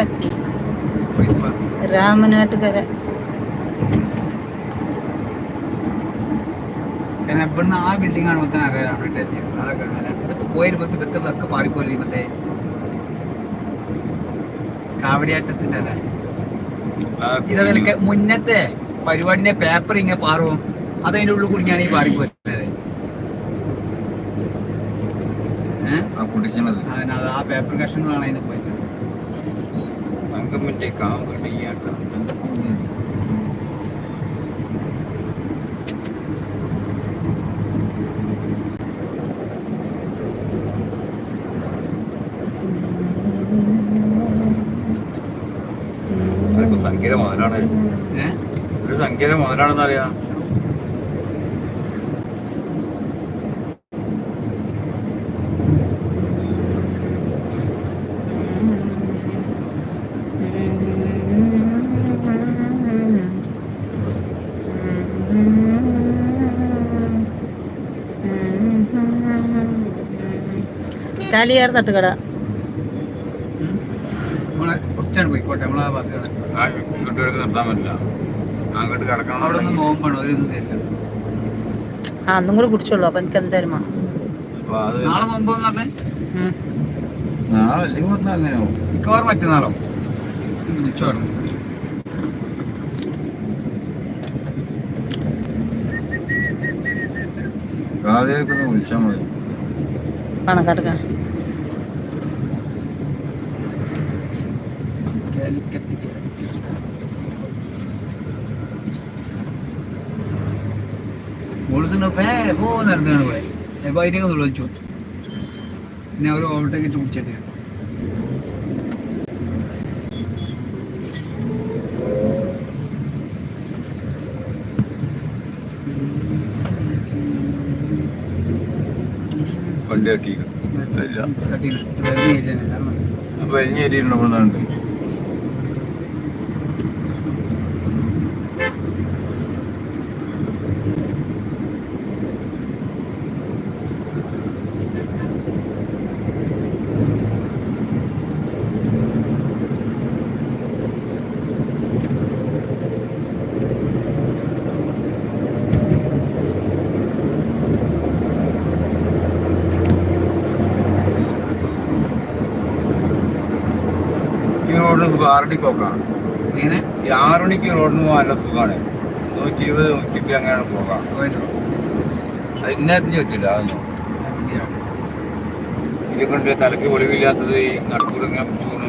എത്തി രാമനാട്ടുകര. ഇവിടുന്ന് ആ ബിൽഡിംഗ് ആണ് മൊത്തം അറിയാം ഇതിപ്പോ പോയിരുമ്പോ ഇതൊക്കെ പാറിപ്പോലെ മറ്റേ കാവടിയാട്ടത്തിന്റെ അല്ലേ ഇതൊക്കെ മുന്നത്തെ പരിപാടിന്റെ പേപ്പർ ഇങ്ങനെ പാറും അതതിന്റെ ഉള്ളിൽ കുടുങ്ങിയാണ് ഈ പാറിപ്പോരുന്നത്. അതിനത് ആ പേപ്പർ കഷ്ണങ്ങളാണ് അതിന് പോയത്. മറ്റേ കാവടിയാട്ടം സംഖ്യ മുതലാണ്, ഒരു സംഖ്യ മുതലാണെന്ന് അറിയാം. ചാലിയാർ തട്ടുകട കുറച്ചാണ് പോയിക്കോട്ടെ. നമ്മളാ ഭാഗത്ത് ഇങ്ങോട്ട് നിർത്താൻ പറ്റില്ല, അങ്ങോട്ട് കിടക്കണം. അവിടെ നിന്ന് നോമ്പാണ് അവരൊന്നും തരില്ല. അന്നും കൂടെ കുടിച്ചോളൂ. അപ്പൊ എനിക്ക് എന്തായാലും വേണം. നാളെ നോമ്പെന്ന് പറഞ്ഞേ നാളെ അല്ലെങ്കിൽ പറഞ്ഞാൽ അങ്ങനെ മിക്കവാറും മറ്റന്നാളോ ഉച്ചോടും. കാതേർക്കൊന്ന് വിളിച്ചാൽ മതി. കണക്കാട്ടുക നടന്നാണ് ഇവിടെ ചിലപ്പോൾ അതിനൊക്കെ വിളിച്ചു. പിന്നെ അവർ ഓവർടേക്ക് ഇട്ട് പിടിച്ചിട്ട് വണ്ടി കട്ടിയില്ല. അപ്പൊ വലിയ ഏരിയയിലുണ്ട്. ആറടിക്കൊക്കെയാണ് ഇങ്ങനെ ഈ 6 മണിക്ക് റോഡിന് പോകാൻ നല്ല സുഖമാണ്. 120, 150 അങ്ങനെയാണ് പോകാം. അത് ഇന്നേരത്തിന് വെച്ചില്ല. അതൊന്നും ഇതൊക്കെ തലയ്ക്ക് വെളിവില്ലാത്തത് ഈ നട്ടുകൂടെ ഇങ്ങനെ ചൂട്.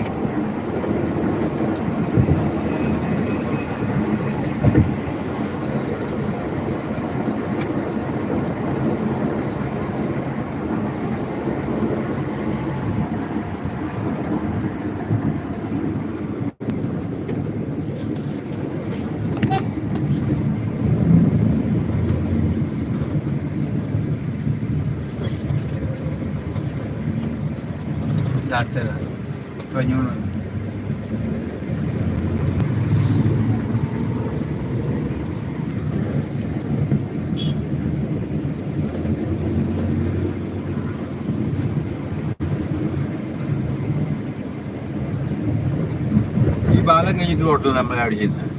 ഈ പാലം കഴിഞ്ഞിട്ട് റോട്ടിൽ നമ്മൾ അടിച്ചിരുന്നത്.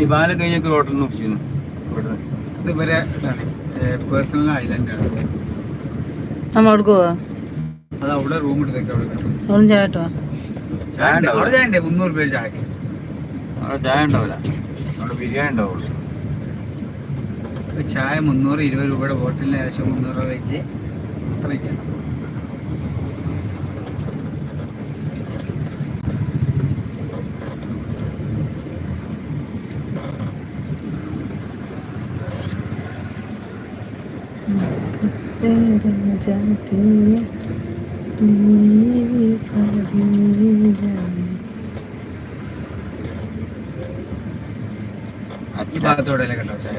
ഈ പാലം കഴിഞ്ഞിട്ട് റോട്ടിൽ നോക്കിയിരുന്നു. ഇതുവരെ പേഴ്സണൽ ഐലൻഡാണ്. നമ്മളോട് പോവാ. അത് അവിടെ റൂം എടുത്തേക്ക് അവിടെ ചേട്ടോ അവിടെ ചായ ഉണ്ടേ 300 രൂപ ചായക്ക്. അവിടെ ചായ ഉണ്ടാവില്ല, അവിടെ ബിരിയാണി ഉണ്ടാവുള്ളൂ. ചായ 320 രൂപയുടെ ബോട്ടിലിന് ഏകദേശം 300 രൂപ വെച്ച് അത്ര വയ്ക്കാം. ഈ ഭാഗത്തോടെ കേട്ടോ ചായ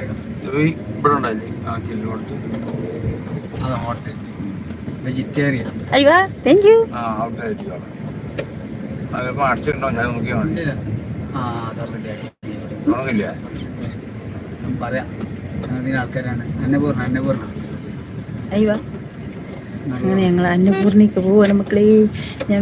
ഇവിടെ ഉണ്ടായില്ലേ ആ കിലോ കൊടുത്ത്. അത് ഹോട്ടൽ വെജിറ്റേറിയൻ. അയ്യോ താങ്ക് യു. ആ ഔട്ടായിരിക്കും. അതിപ്പോ അടച്ചിട്ടുണ്ടോ? ഞാൻ നോക്കിയാൽ മതി. തുടങ്ങില്ല പറയാം. ആൾക്കാരാണ്. അന്നപൂർണ്ണ അയ്യോ അങ്ങനെ ഞങ്ങൾ അന്നപൂർണിക്ക് പോവാണ് മക്കളെ. ഞാൻ